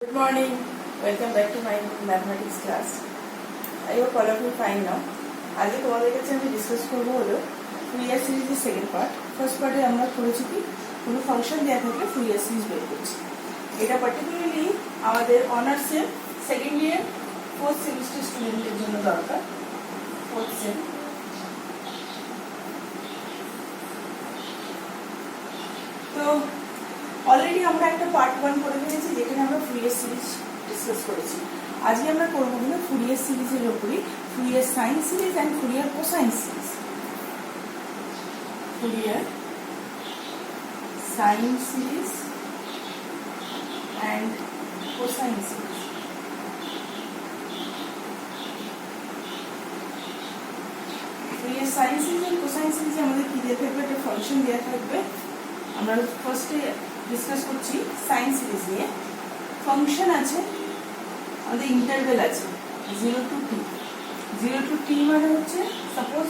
Good morning. Welcome back to my mathematics class. I hope all of you fine now. আজকে তোমাদের কাছে আমি discuss করব হলো ফুরিয়ার সিরিজের সেকেন্ড পার্ট। ফার্স্ট পার্টে আমরা করেছি কি কোনো ফাংশন দেওয়া থাকলে ফুরিয়ার সিরিজ বের করছি। এটা পার্টিকুলারলি আমাদের অনার্সের সেকেন্ড ইয়ার ফোর্থ সেমিস্টার স্টুডেন্টদের জন্য দরকার। Fourth sem. তো অলরেডি আমরা একটা পার্ট 1 করে ফেলেছি যেখানে আমরা ফুরিয়ার সিরিজ ডিসকাস করেছি। আজকে আমরা করব হলো ফুরিয়ার সিরিজের উপরই Fourier sine series and Fourier cosine series. Fourier sine series and cosine series. Fourier sine series and cosine সিরিজে আমাদের কি দেওয়া থাকবে? একটা ফাংশন দেওয়া থাকবে। আমরা ফার্স্টে ডিসকাস করছি সাইন সিরিজ নিয়ে। ফাংশন আছে, আমাদের ইন্টারভেল আছে 0 to t। 0 to t মানে হচ্ছে সাপোজ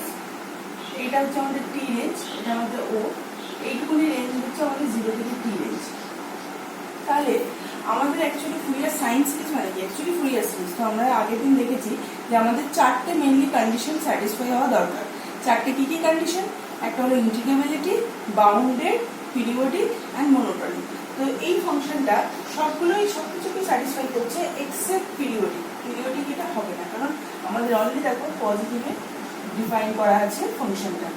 এটা হচ্ছে আমাদের t রেঞ্জ, এটা আমাদের o, এইটুকুনি রেঞ্জ হচ্ছে আমাদের 0 থেকে t রেঞ্জ। তাহলে আমাদের অ্যাকচুয়ালি ফুরিয়ার সাইন সিরিজ মানে কি? অ্যাকচুয়ালি ফুরিয়ার সিরিজ তো আমরা আগের দিন দেখেছি যে আমাদের চারটে মেইনলি কন্ডিশন স্যাটিসফাই হওয়া দরকার। চারটে কি কি কন্ডিশন? একটা হলো integrability, bounded, periodic and monotonic. তো এই ফাংশনটা সবকিছুকে স্যাটিসফাই করছে এক্সেপ্ট পিরিয়ডিক। পিরিয়ডিক এটা হবে না, কারণ আমাদের অলরেডি দেখো পজিটিভে ডিফাইন করা আছে ফাংশনটা।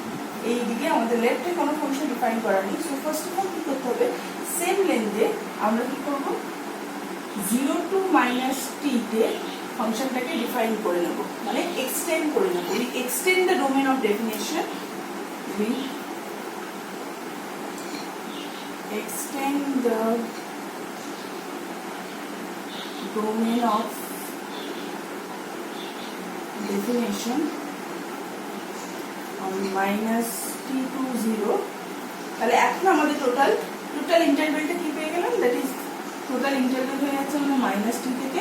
এই দিকে আমাদের লেফটে কোনো ফাংশন ডিফাইন করা নেই। সো ফার্স্ট অফ অল কি করতে হবে? সেম লেন্থে আমরা কি করব? 0 to -t তে ফাংশনটাকে ডিফাইন করে নেব, মানে এক্সটেন্ড করে নেব। We extend the domain of definition. Extend the domain of definition on -t to 0। তাহলে এখন আমাদের টোটাল ইন্টারভেলটা কি পেয়ে গেলাম? দ্যাট ইজ টোটাল ইন্টারভেল হয়ে যাচ্ছে আমাদের -t থেকে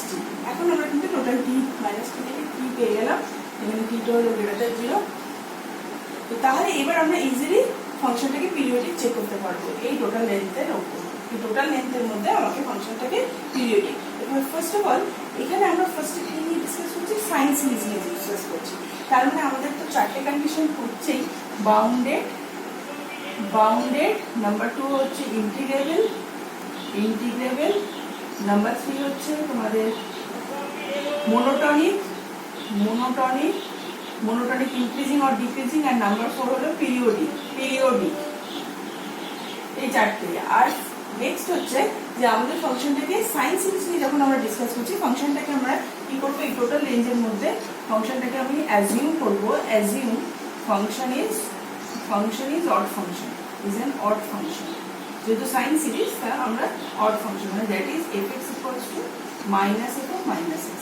+t। এখন আমরা কিন্তু টোটাল t -t থেকে t পেয়ে গেলাম। এখানে t হলো গ্রেটার 0। তো তাহলে এবার আমরা ইজিলি ফাংশনটাকে পিরিয়ডিক চেক করতে পারবো এই টোটাল লেন্থের উপর। এই টোটাল লেন্থের মধ্যে আমাকে ফাংশনটাকে পিরিয়ডিক। এবার ফার্স্ট অফ অল এখানে আমরা ফার্স্টে কি নিয়ে ডিসকাস করছি? সাইন সিরিজ নিয়ে ডিসকাস করছি। তার মানে আমাদের তো চারটে কন্ডিশন হচ্ছেই, বাউন্ডেড, নাম্বার 2 হচ্ছে ইন্টিগ্রেবল, নাম্বার 3 হচ্ছে তোমাদের মোনোটনিক ইনক্রিজিং অর ডিক্রিজিং, আর নাম্বার 4 হলো পিরিয়ডিক। এই চারটে। আর নেক্সট হচ্ছে যে আমাদের ফাংশনটাকে সাইন সিরিজ নিয়ে যখন আমরা ডিসকাস করছি, ফাংশনটাকে আমরা কি করবো? এই টোটাল রেঞ্জের মধ্যে ফাংশনটাকে আমি অ্যাজিউম করবো। Function is odd function, is an odd function. যেহেতু সাইন সিরিজ তা আমরা অড ফাংশন, মানে that is f(x) = -f of -x,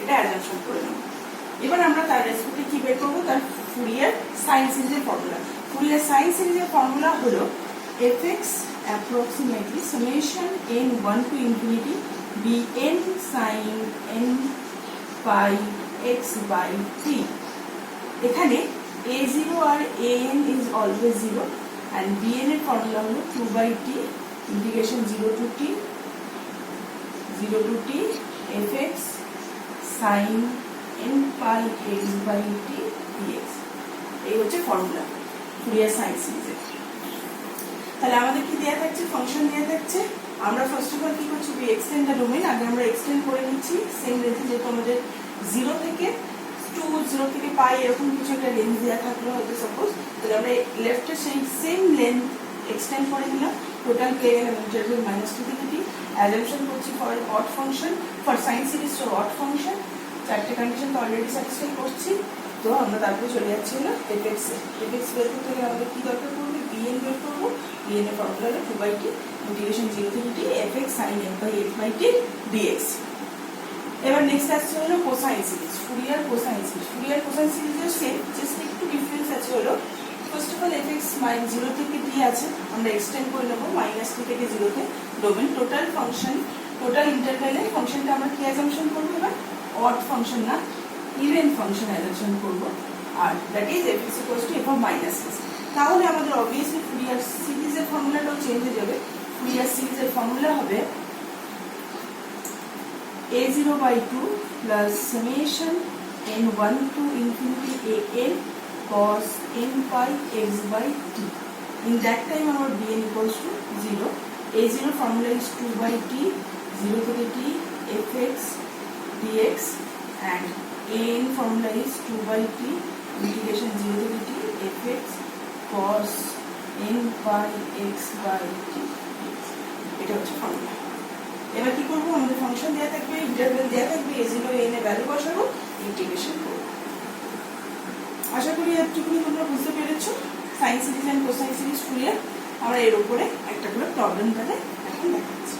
এটা অ্যাজাম্পশন করে নেব। এবার আমরা তার রেসপেক্টে কি বের করবো? তার ফুরিয়ার সাইন সিরিজের ফর্মুলা। ফুরিয়ার সাইন সিরিজের ফর্মুলা হলো f(x) approximately summation n1 to infinity bn sin n pi x by t। এখানে a0 আর an is always 0 and bn এর ফর্মুলা হলো 2/t integration 0 to t fx sin n pi x by t dx। এই হচ্ছে formula Fourier sine সিরিজের। তাহলে আমাদের কি দেয়া থাকছে? ফাংশন দেয়া থাকছে। আমরা ফার্স্ট অফ অল কি করছি? we extend the domain। আগে আমরা এক্সটেন্ড করে নিচ্ছি সেম রেঞ্জে, যেহেতু আমাদের 0 থেকে 2, 0 থেকে পাই এরকম কিছু একটা রেঞ্জ দেওয়া থাকলো হয়তো সাপোজ। তাহলে আমরা লেফটে সেই সেম লেন্থ এক্সটেন্ড করে নিলাম। টোটাল পেয়ে গেলাম ইন্টারভেল -t থেকে t। অ্যাজাম্পশন করছি for odd function, for sine series to odd function. চারটে কন্ডিশন তো অলরেডি স্যাটিসফাই করছি। তো আমরা তারপরে চলে যাচ্ছি হলো f(x) বের করতে গেলে আমাদের কি দরকার পড়বে? bn বের করবো। bn এর ফর্মুলা হলো 2/t integration 0 থেকে t fx sin n by x by t dx। এবার নেক্সট আসছে হলো কোসাইন সিরিজ, ফুরিয়ার কোসাইন সিরিজের সেম, জাস্ট একটু ডিফারেন্স আছে হলো ফার্স্ট অফ অল fx 0 থেকে t আছে, আমরা এক্সটেন্ড করে নেবো -t থেকে 0 তে ডোমেন। টোটাল ইন্টারভ্যালে ফাংশনটা আমরা কি অ্যাজাম্পশন করবো? এবার অড ফাংশন না, ইভেন ফাংশন অ্যাজাম্পশন করবো। আর that is f(x) = f of -x। তাহলে আমাদের অবভিয়াসলি ফুরিয়ার সিরিজের ফর্মুলাটাও চেঞ্জ হয়ে যাবে। ফুরিয়ার সিরিজের ফর্মুলা হবে a0 by 2 plus summation n1 to infinity an cos n pi x by t. In that time our bn equals to 0. a0 formula is 2 by t, 0 to the t fx dx, and an formula is 2 by t integration 0 to the t fx cos n pi x by t. এটা হচ্ছে formula. এবার কি করব, আমাদের function দেয়া থাকবে, interval দেয়া থাকবে, a0 a n এর ভ্যালু বসাবো, ইন্টিগ্রেশন করব। আশা করি এতটুকুনি তোমরা বুঝতে পেরেছো। Sine series and cosine series Fourier আমরা এর উপরে একটা করে প্রবলেম তাহলে এখন দেখাচ্ছি।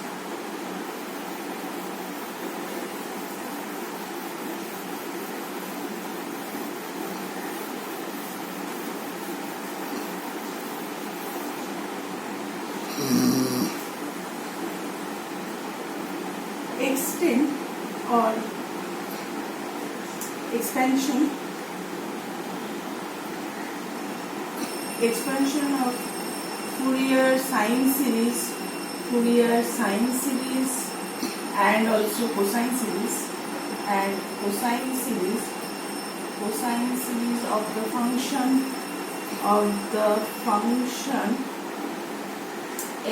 Extend or expansion of Fourier sine series and also cosine series of the function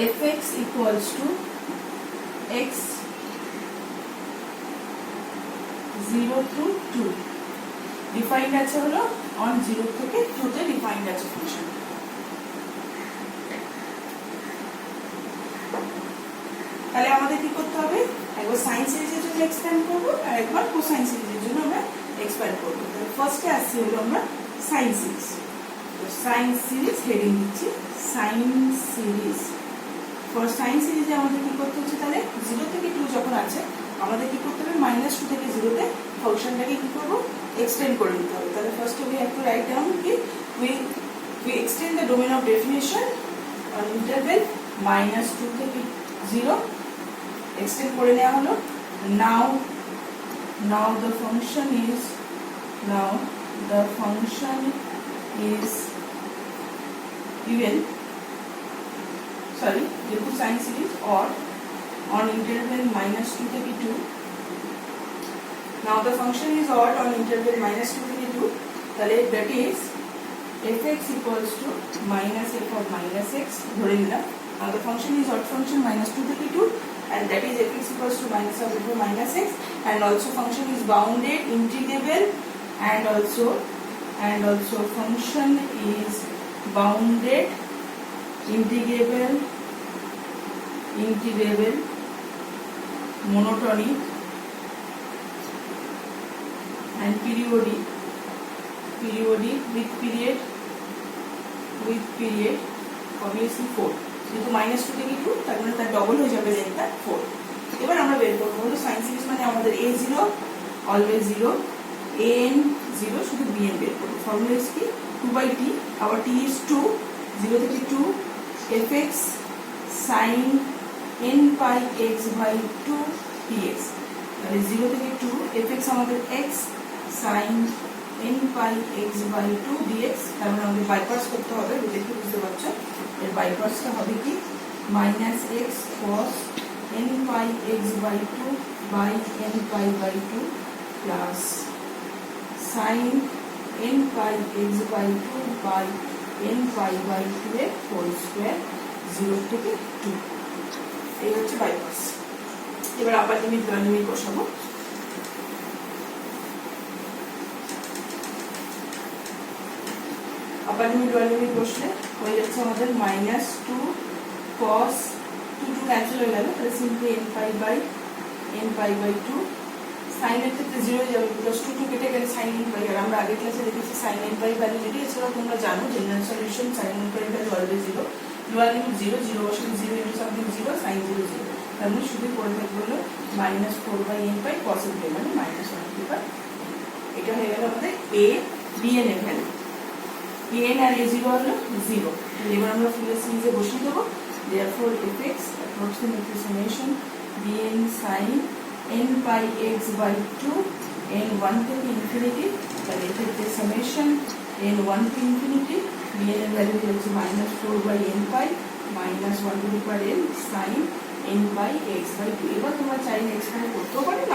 fx equals to x 0 to 2 defined আছে হলো অন 0 থেকে 2 তে ডিফাইন্ড আছে ফাংশন। তাহলে আমাদের কি করতে হবে, একবার সাইন সিরিজের জন্য এক্সপ্যান্ড করব আর একবার কোসাইন সিরিজের জন্য আমরা এক্সপ্যান্ড করব। তাহলে ফার্স্টে আসছে হলো আমরা সাইন সিরিজ। তো সাইন সিরিজ হেডিং দিচ্ছি সাইন সিরিজ। ফর সাইন সিরিজে আমাদের কি করতে হচ্ছে, তাহলে 0 থেকে 2 যখন আছে আমাদের কি করতে হবে, -2 থেকে 0 তে ফাংশনটাকে কি করব, এক্সটেন্ড করে নিতে হবে। তাহলে first we have to write down কি we extend the domain of definition on interval -2 থেকে 0 extend করে নেওয়া হলো। now the function is given, sorry, যেহেতু sine series or on interval -2 থেকে 2. Now the function is odd on interval -2 থেকে 2. That is fx equals to -f of -x ধরে নিলাম। Now the function is odd function -2 থেকে 2 and that is fx equals to -f of -x, and also function is bounded, integrable, and also function is bounded, integrable, monotonic and periodic with period obviously 4, যেহেতু -2 থেকে 2 তার মানে তার double হয়ে যাবে লেন্থটা 4। এবার আমরা বের করবো হলো সাইন সিরিজ মানে আমাদের a0 অলওয়েজ 0, an 0, শুধু bn বের করবো। ফর্মুলা ইজ কি 2 by t, our t is 2, 0 থেকে 2 fx sin n pi x by 2 dx। তাহলে 0 থেকে 2 fx আমাদের x sin n pi x by 2 dx। তার মানে আমাদের বাইপার্স করতে হবে, দেখে বুঝতে পারছো এর বাইপার্সটা হবে কি -x cos n pi x by 2 by n pi by 2 plus sin n pi x by 2 by n pi by 2 এর হোল স্কয়ার 0 থেকে 2। এই হচ্ছে বাইপার্স। এবার আবার লিমিট বসাবো। আবার লিমিট বসলে হয়ে যাচ্ছে আমাদের -2 cos 2 ক্যান্সেল হয়ে গেল, তাহলে simply n pi by 2 sin এর ক্ষেত্রে 0 হয়ে যাবে বিকজ 2 কেটে গেলে sin n pi। আর আমরা আগের ক্লাসে দেখেছি sin n pi ভ্যালু যেটা, এছাড়াও তোমরা জানো general solution sin n pi value always 0, lower limit 0 বসলে 0 ইনটু সামথিং 0 sin 0 0, তার মানে শুধু পড়ে থাকবে হলো -4 by n pi cos n pi মানে -1/2। এটা হয়ে গেল আমাদের a bn এর ভ্যালু। an আর a0 হলো 0। এবার আমরা ফুরিয়ার সিরিজে বসিয়ে দেবো। therefore fx approximate summation bn sin n pi x by 2 n 1 থেকে ইনফিনিটি, তাহলে এক্ষেত্রে summation n 1 to infinity bn এর ভ্যালু হচ্ছে -4 by n pi -1 to the power n sin n by x by 2। এবার তোমরা চাইলে এক্সপ্যান্ড করতেও পারো,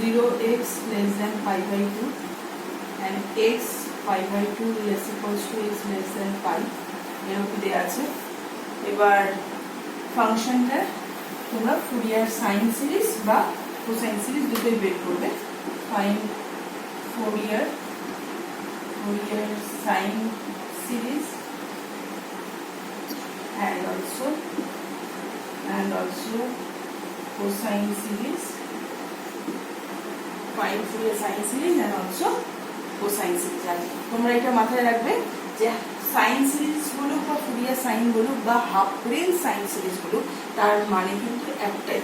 0x less than pi by 2 and x pi by 2 less equals to x less than pi এরকম দেওয়া আছে। এবার ফাংশনটা তোমরা ফুরিয়ার সাইন সিরিজ বা কোসাইন সিরিজ দুটোই বের করবে। Find Fourier sine series and also cosine series. Find Fourier sine series and also cosine series. তোমরা এটা মাথায় রাখবে যে সাইন সিরিজ বলুক বা ফুরিয়ার সাইন বলুক বা হাফ রেঞ্জ সাইন সিরিজ বলুক তার মানে কিন্তু একটাই।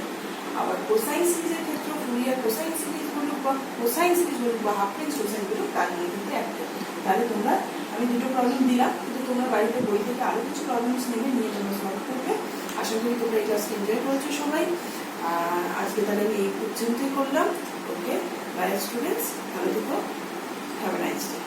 আবার কোসাইন সিরিজের ক্ষেত্রে ফুরিয়ার কোসাইন সিরিজ বলুক বা কোসাইন সিরিজ বলুক বা হাফ রেঞ্জ কোসাইন বলুক তার মানে কিন্তু একটাই। তাহলে তোমরা আমি দুটো প্রবলেম দিলাম, কিন্তু তোমরা বাড়িতে বই থেকে আরো কিছু প্রবলেমস নেবে, নিয়ে তোমরা সলভ করবে। আশা করি তোমরা এই ক্লাসকে এনজয় করেছো সবাই। আজকে তাহলে আমি এই পর্যন্তই করলাম। ওকে, বাই স্টুডেন্টস, ভালো থেকো, হ্যাভ এ নাইস ডে।